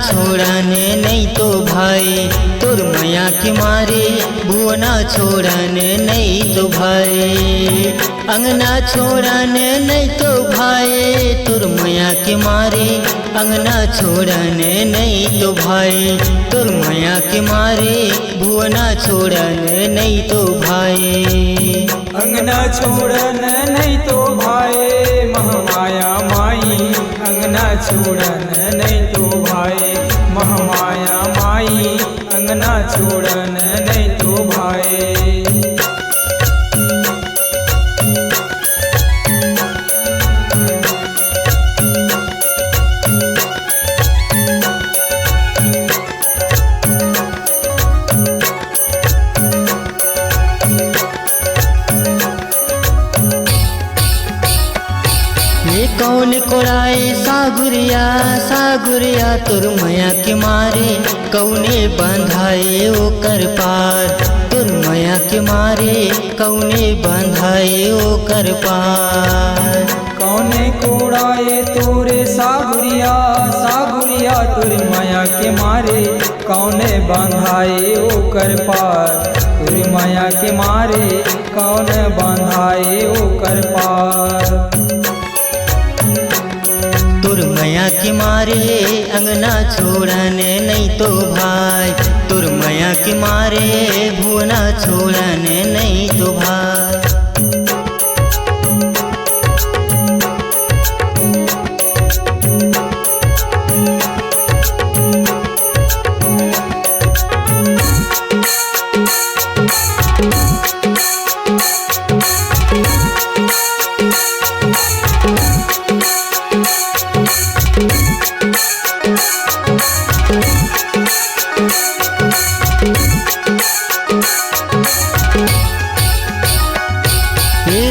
छोड़ने नहीं तो भाई तुर मैया के मारे भुवना छोड़ने नहीं तो भाई अंगना छोड़ने नहीं तो भाई तुर मैया के मारे अंगना छोड़ने नहीं तो भाई तुर मैया के मारे भुवना छोड़ने नहीं तो भाई अंगना छोड़ने नहीं तो भाई महामाया माई अंगना छोड़ने नहीं तो भाई महामाया माई अंगना छोड़ने नहीं तो भाई कौन कोड़ाए सागुरिया सागुरिया तुर मैया के मारे कौने बंधाए ओकर पार तुर मैया के मारे कौने बंधाए ओकर पार कौने कोड़ाए तोरे सागुरिया सागुरिया तुर मैया के मारे कौने बंधाए ओकर पार तुर मैया के मारे कौन बंधाए ओकर पार तुर मैया के मारे अंगना छोड़ने नहीं तो भाई तुर मैया के मारे भुवना छोड़ने नहीं तो भाई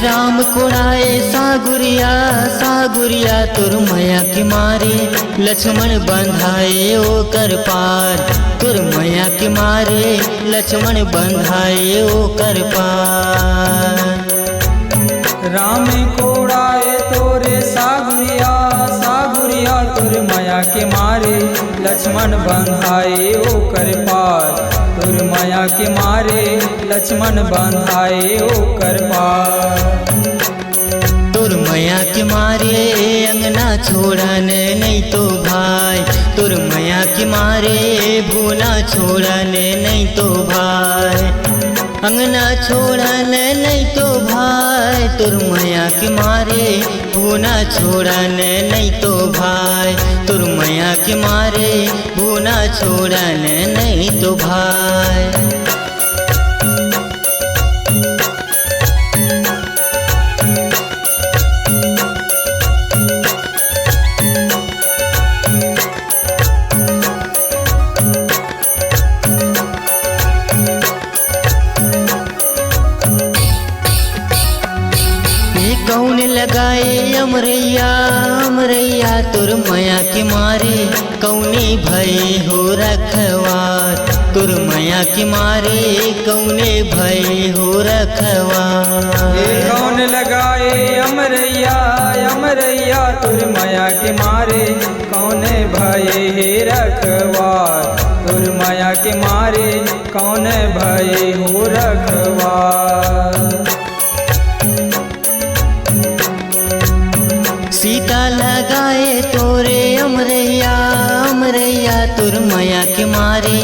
राम कोड़ाए सागुरिया सागुरिया तुर मैया के मारे लक्ष्मण बंधाए ओकर पार तुर मैया के मारे लक्ष्मण बंधाए ओकर पार राम कोड़ाए तोरे सागुरिया सागुरिया तुर मैया के मारे लक्ष्मण बंधाए ओकर पार तुर मैया के मारे लक्ष्मण बंधाए ओकर पार तुर मैया के मारे अंगना छोड़ने नहीं तो भाई तुर मैया के मारे भुवना छोड़ने नहीं तो भाई अंगना छोड़ने नहीं तो भाई तुर मैया के मारे भुवना छोड़ने नहीं तो भाई तुर मैया के मारे भुवना छोड़ने नहीं तो भाई कौन लगाए अमरैया अमरैया तुर मैया के मारे कौने भय हो रखवार तुर मैया के मारे कौने भय हो रखवार कौन लगाए अमरैया अमरैया तुर मैया के मारे कौने भय हे रखवार तुर मैया के मारे कौन भय हो रखवार सीता लगाए तोरे अमरैया अमरैया तुर मैया के मारे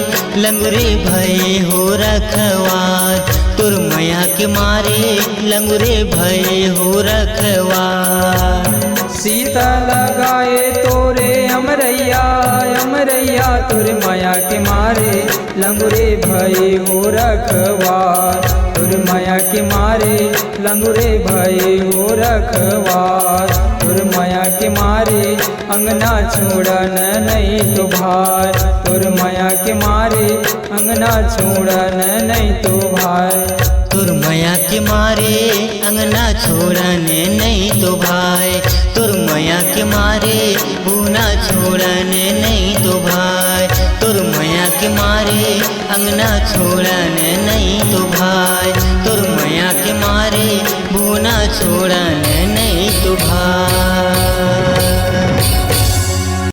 लंगुरे भय हो रखवार तुर मैया के मारे लंगुरे भय हो रखवार सीता लगाए तोरे अमरैया अमरैया तुर मैया के मारे लंगुरे भय हो रखवार तुर मैया के मारे लंगुरे भय हो रखवार तुर मैया के मारे अंगना छोड़न नहीं तो भाई तुर मैया के मारे अंगना छोड़न नहीं तो भाई तुर मैया के मारे अंगना छोड़ने नहीं तो भाई तुर मैया के मारे भुवना छोड़ने नहीं तो भाई तुर मैया के मारे अंगना छोड़ने नहीं तो भाई तुर मैया के मारे भुवना छोड़ने